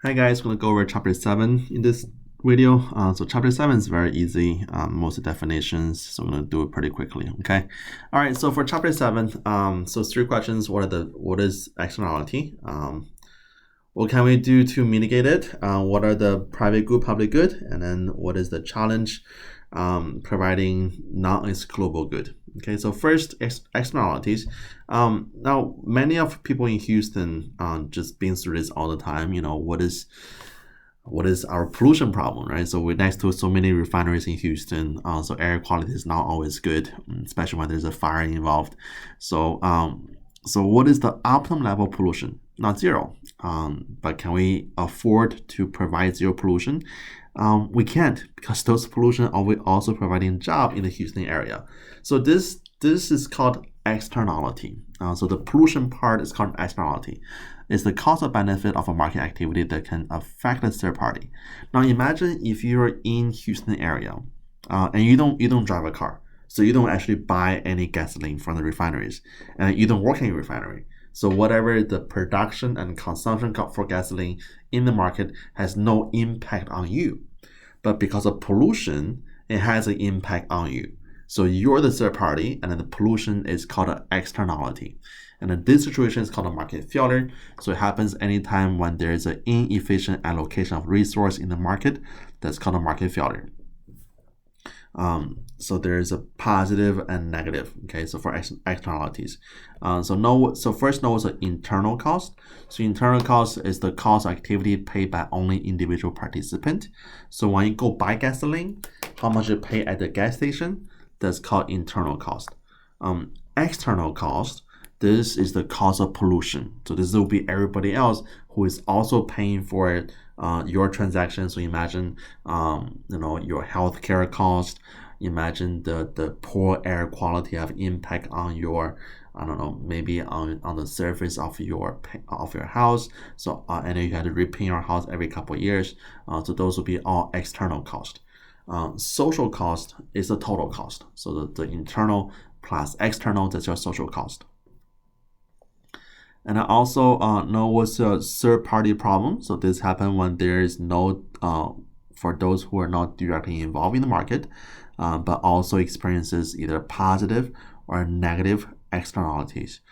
Hi guys, we're gonna go over chapter 7 in this video. So chapter 7 is very easy, most definitions, so we're gonna do it pretty quickly, okay? All right, so for chapter 7, so it's 3 questions. What is externality? What can we do to mitigate it? What are the private good, public good? And then what is the challenge providing non-excludable good? Okay, so first, externalities. Now, many of people in Houston just been through this all the time. What is our pollution problem, right? So we're next to so many refineries in Houston, so air quality is not always good, especially when there's a fire involved. So what is the optimum level of pollution? Not zero, but can we afford to provide zero pollution? We can't, because those pollution are also providing job in the Houston area. So this is called externality. So the pollution part is called externality. It's the cost or benefit of a market activity that can affect a third party. Now imagine if you're in Houston area and you don't drive a car. So you don't actually buy any gasoline from the refineries, and you don't work in a refinery. So whatever the production and consumption for gasoline in the market has no impact on you. But because of pollution, it has an impact on you. So you're the third party, and then the pollution is called an externality. And then this situation is called a market failure. So it happens anytime when there is an inefficient allocation of resource in the market. That's called a market failure. So there is a positive and negative. Okay, so for externalities, so first know what's an internal cost. So internal cost is the cost of activity paid by only individual participant. So when you go buy gasoline, how much you pay at the gas station, that's called internal cost. External cost, this is the cost of pollution. So this will be everybody else who is also paying for it. Your transaction. So imagine, your healthcare cost. Imagine the poor air quality have impact on your, maybe on the surface of your house. So and you have to repaint your house every couple of years. So those will be all external cost. Social cost is the total cost. So the internal plus external, that's your social cost. And I also know what's a third-party problem. So this happens when there is no, for those who are not directly involved in the market, but also experiences either positive or negative externalities.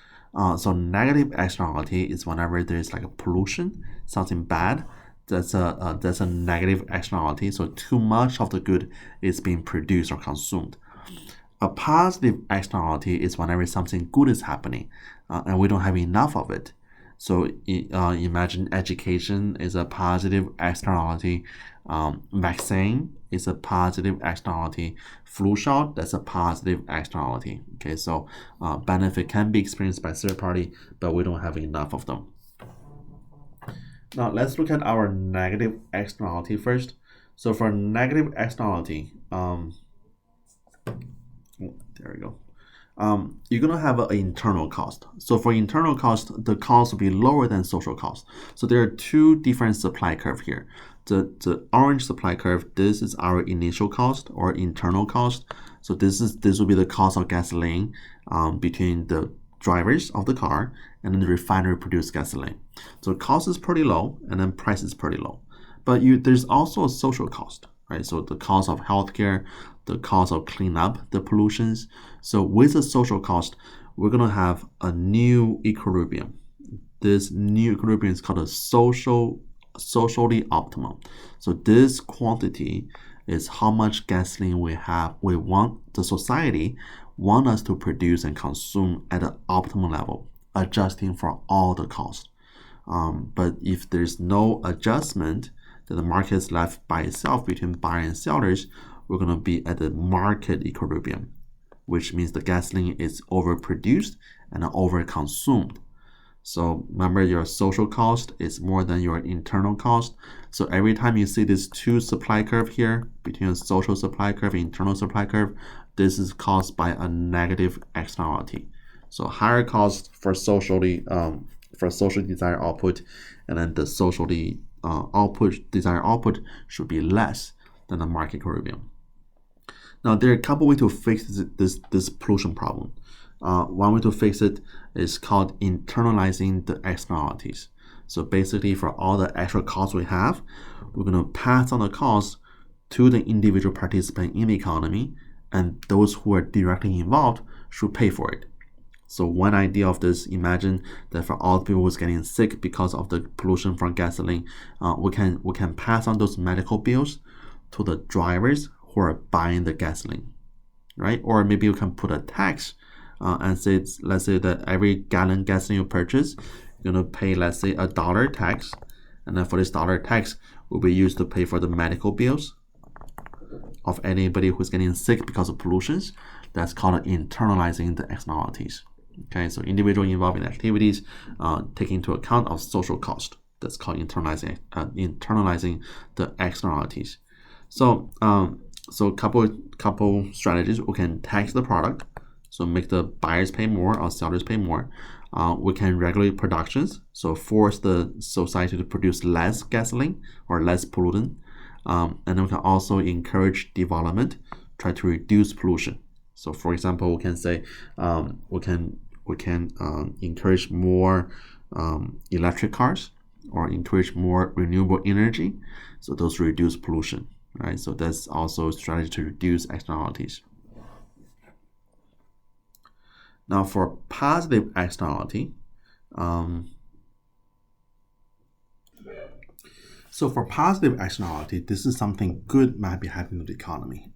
So negative externality is whenever there's like a pollution, something bad. That's a negative externality. So too much of the good is being produced or consumed. A positive externality is whenever something good is happening, and we don't have enough of it. So imagine education is a positive externality. Vaccine is a positive externality. Flu shot, that's a positive externality. Okay, so benefit can be experienced by third party, but we don't have enough of them. Now let's look at our negative externality first. So for negative externality, there we go. You're gonna have an internal cost. So for internal cost, the cost will be lower than social cost. So there are two different supply curve here. The orange supply curve, this is our initial cost or internal cost. So this will be the cost of gasoline between the drivers of the car and then the refinery produced gasoline. So cost is pretty low, and then price is pretty low. But there's also a social cost, right? So the cost of healthcare, the cost of clean up the pollutions. So with the social cost, we're gonna have a new equilibrium. This new equilibrium is called a socially optimum. So this quantity is how much gasoline we want the society want us to produce and consume at an optimal level, adjusting for all the cost. But if there's no adjustment, then the market is left by itself between buyers and sellers, we're going to be at the market equilibrium, which means the gasoline is overproduced and overconsumed. So remember, your social cost is more than your internal cost. So every time you see this two supply curve here, between a social supply curve and internal supply curve, this is caused by a negative externality. So higher cost for socially desired output, and then the socially desired output should be less than the market equilibrium. Now there are a couple ways to fix this pollution problem. One way to fix it is called internalizing the externalities. So basically, for all the extra costs we have, we're going to pass on the cost to the individual participant in the economy, and those who are directly involved should pay for it. So one idea of this, imagine that for all the people who's getting sick because of the pollution from gasoline, we can pass on those medical bills to the drivers who are buying the gasoline, right? Or maybe you can put a tax and say, let's say that every gallon gasoline you purchase, you're gonna pay, let's say, $1 tax, and then for this $1 tax will be used to pay for the medical bills of anybody who's getting sick because of pollutions. That's called internalizing the externalities. Okay, so individual involved in activities take into account of social cost. That's called internalizing the externalities. So so couple strategies. We can tax the product, so make the buyers pay more or sellers pay more. We can regulate productions, so force the society to produce less gasoline or less pollutant. And then we can also encourage development, try to reduce pollution. So for example, we can say we can encourage more electric cars or encourage more renewable energy. So those reduce pollution, right? So that's also a strategy to reduce externalities. Now for positive externality, so for positive externality, this is something good might be happening to the economy.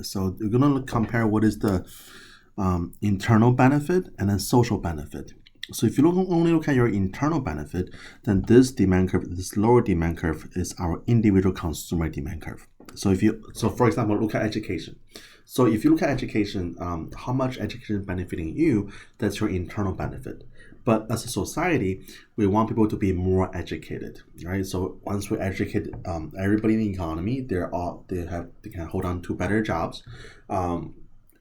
So we're going to compare what is the internal benefit and then social benefit. So if you only look at your internal benefit, then this demand curve, this lower demand curve, is our individual consumer demand curve. So for example, look at education. So if you look at education, how much education is benefiting you, that's your internal benefit. But as a society, we want people to be more educated, right? So once we educate everybody in the economy, they can hold on to better jobs,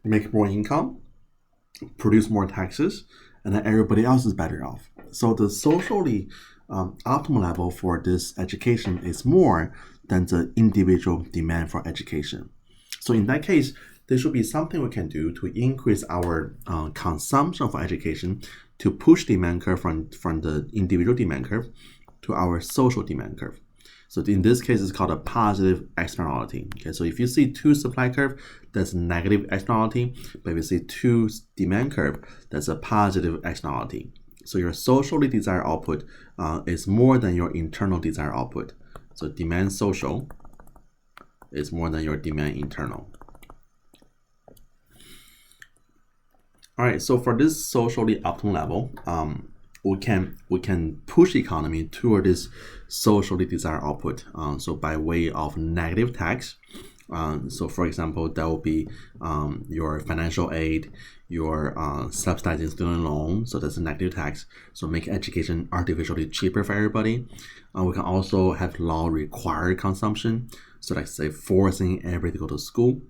make more income, produce more taxes, and then everybody else is better off. So the socially optimal level for this education is more than the individual demand for education. So in that case, there should be something we can do to increase our consumption of education to push demand curve from the individual demand curve to our social demand curve. So in this case, it's called a positive externality. Okay, so if you see two supply curve, that's negative externality. But if you see two demand curve, that's a positive externality. So your socially desired output is more than your internal desired output. So demand social is more than your demand internal. All right, so for this socially optimal level, we can push the economy toward this socially desired output. So by way of negative tax. So for example, that will be your financial aid, your subsidizing student loan. So that's a negative tax. So make education artificially cheaper for everybody. We can also have law required consumption. So like say forcing everybody to go to school.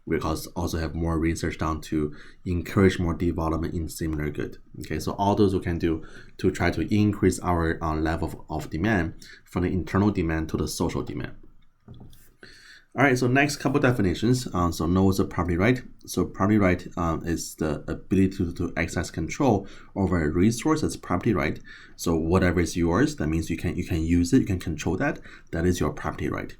We also have more research done to encourage more development in similar good. Okay, so all those we can do to try to increase our level of demand from the internal demand to the social demand. All right, so next couple definitions. So know what's a property right. So property right is the ability to exercise control over a resource as property right. So whatever is yours, that means you can use it, you can control that. That is your property right.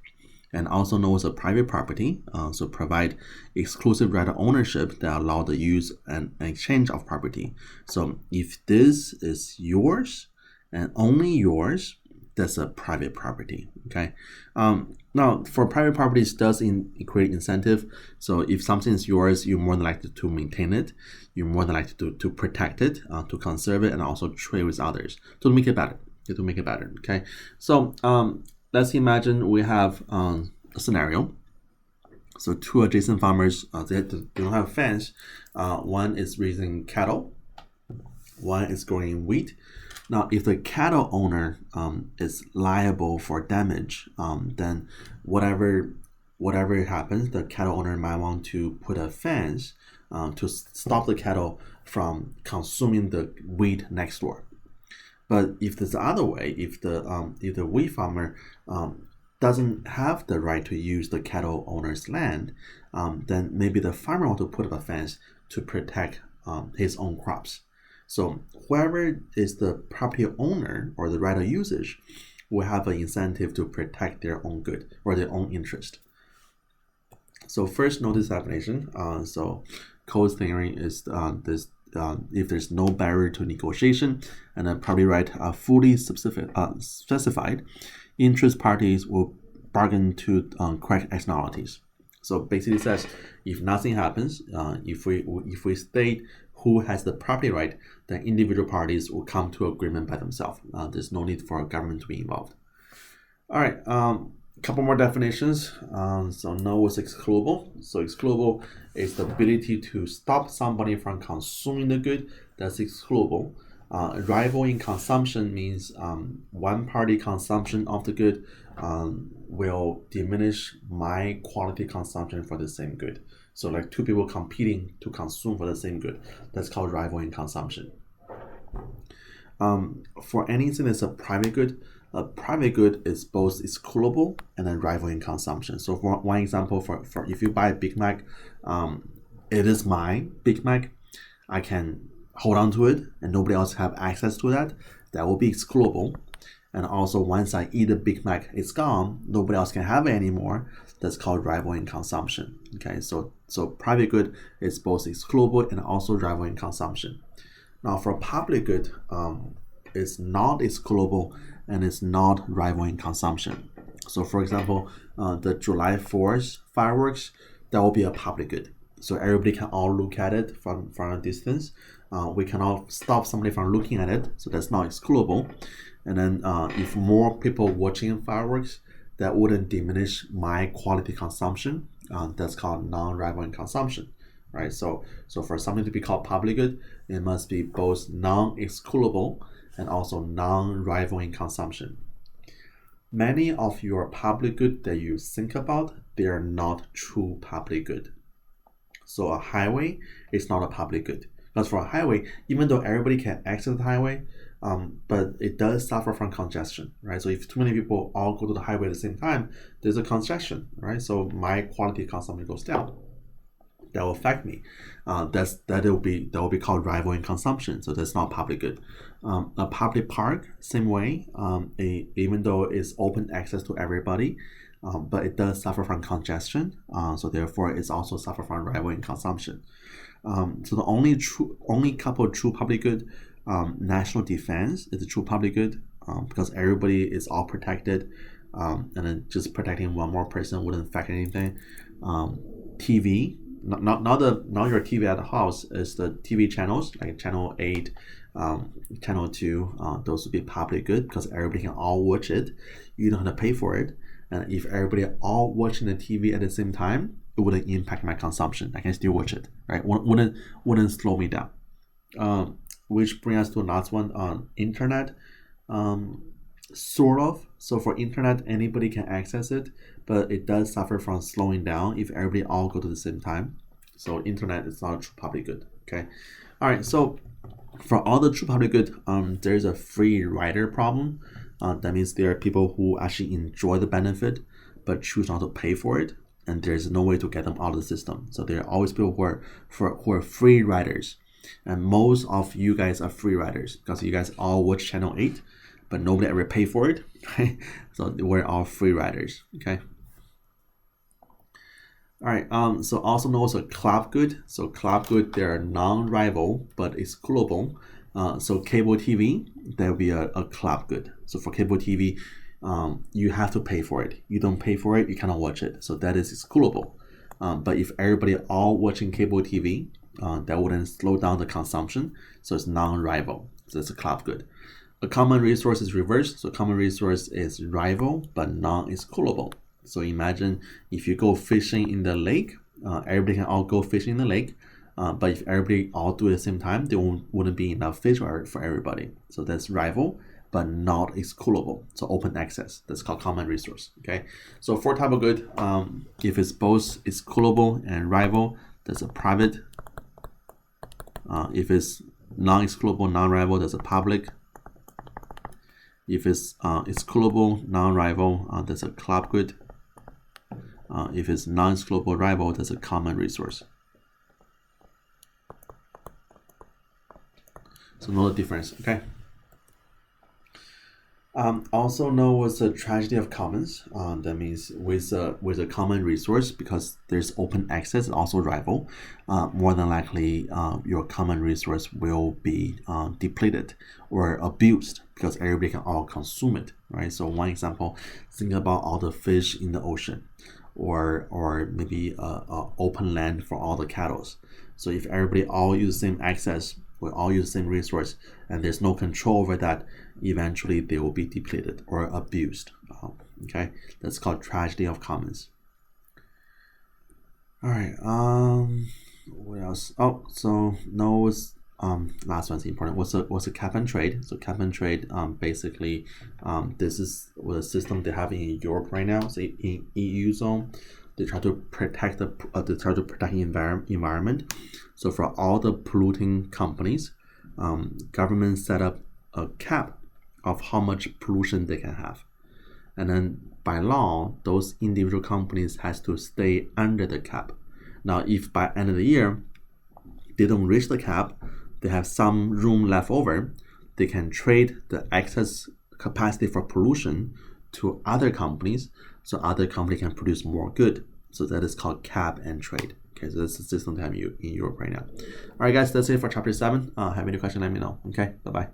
And also known as a private property, so provide exclusive right of ownership that allow the use and exchange of property. So if this is yours and only yours, that's a private property. Okay. Now for private properties does create incentive. So if something is yours, you're more than likely to maintain it. You're more than likely to protect it, to conserve it, and also trade with others to make it better. Okay. So let's imagine we have a scenario. So two adjacent farmers, they don't have a fence. One is raising cattle. One is growing wheat. Now, if the cattle owner is liable for damage, then whatever happens, the cattle owner might want to put a fence to stop the cattle from consuming the wheat next door. But if it's the other way, if the wheat farmer doesn't have the right to use the cattle owner's land, then maybe the farmer wants to put up a fence to protect his own crops. So whoever is the property owner or the right of usage will have an incentive to protect their own good or their own interest. So first notice definition. So Coase Theorem is this. If there's no barrier to negotiation and the property right are fully specified, interest parties will bargain to correct externalities. So basically says if nothing happens, if we state who has the property right, then individual parties will come to agreement by themselves. There's no need for a government to be involved. All right, couple more definitions. So no is excludable. So excludable is the ability to stop somebody from consuming the good. That's excludable. Rival in consumption means one party consumption of the good will diminish my quality consumption for the same good. So like two people competing to consume for the same good. That's called rival in consumption. For anything that's a private good, a private good is both excludable and then rival in consumption. So for one example, for if you buy a Big Mac, it is my Big Mac. I can hold on to it and nobody else have access to that. That will be excludable. And also once I eat a Big Mac, it's gone. Nobody else can have it anymore. That's called rival in consumption. Okay, so private good is both excludable and also rival in consumption. Now for public good, it's not excludable and it's not rival in consumption. So for example, the July 4th fireworks, that will be a public good. So everybody can all look at it from a distance. We cannot stop somebody from looking at it, so that's not excludable. And then if more people watching fireworks, that wouldn't diminish my quality consumption. That's called non-rival in consumption, right? So for something to be called public good, it must be both non-excludable and also non-rival in consumption. Many of your public good that you think about, they are not true public good. So a highway is not a public good. Because for a highway, even though everybody can access the highway, but it does suffer from congestion, right? So if too many people all go to the highway at the same time, there's a congestion, right? So my quality of consumption goes down. That will affect me. That will be called rival in consumption. So that's not public good. A public park, same way. Even though it's open access to everybody, but it does suffer from congestion. So therefore, it's also suffer from rival in consumption. So the only couple of true public good, national defense is a true public good because everybody is all protected, and then just protecting one more person wouldn't affect anything. TV. Not your TV at the house is the TV channels like channel 8, channel 2. Those would be public good because everybody can all watch it. You don't have to pay for it, and if everybody all watching the TV at the same time, it wouldn't impact my consumption. I can still watch it, right? Wouldn't slow me down. Which brings us to the last one on internet. Sort of. So for internet, anybody can access it, but it does suffer from slowing down if everybody all go to the same time. So internet is not a true public good. Okay. All right. So for all the true public good, there's a free rider problem. That means there are people who actually enjoy the benefit but choose not to pay for it, and there's no way to get them out of the system. So there are always people who are free riders, and most of you guys are free riders because you guys all watch channel 8. But nobody ever pay for it, right? So we're all free riders, okay? All right, so also known as a club good. So club good, they're non-rival, but excludable. So cable TV, there'll be a club good. So for cable TV, you have to pay for it. You don't pay for it, you cannot watch it. So that is excludable. But if everybody all watching cable TV, that wouldn't slow down the consumption. So it's non-rival. So it's a club good. A common resource is reversed. So common resource is rival but non-excludable. So imagine if you go fishing in the lake, everybody can all go fishing in the lake. But if everybody all do it at the same time, there wouldn't be enough fish for everybody. So that's rival but not excludable. So open access. That's called common resource. Okay. So for type of good, if it's both excludable and rival, that's a private. If it's non-excludable, non-rival, that's a public. If it's excludable, non-rival, that's a club good. If it's non-excludable rival, that's a common resource. So know the difference, okay? Also know what's the tragedy of commons. That means with a common resource, because there's open access and also rival, more than likely your common resource will be depleted or abused because everybody can all consume it, right? So one example, think about all the fish in the ocean, or maybe a open land for all the cattle. So if everybody all use the same access, we all use the same resource, and there's no control over that, eventually they will be depleted or abused. Okay, that's called tragedy of commons. All right. What else? Oh, so knows. Last one's important. What's a cap and trade? So cap and trade. Basically, this is the system they have in Europe right now. So in EU zone, they try to protect the environment. So for all the polluting companies, government set up a cap of how much pollution they can have, and then by law, those individual companies has to stay under the cap. Now, if by end of the year they don't reach the cap, they have some room left over, they can trade the excess capacity for pollution to other companies, so other company can produce more good. So that is called cap and trade. Okay, so that's the system they have in Europe right now. All right, guys, that's it for chapter 7. Have any question, let me know. Okay, bye-bye.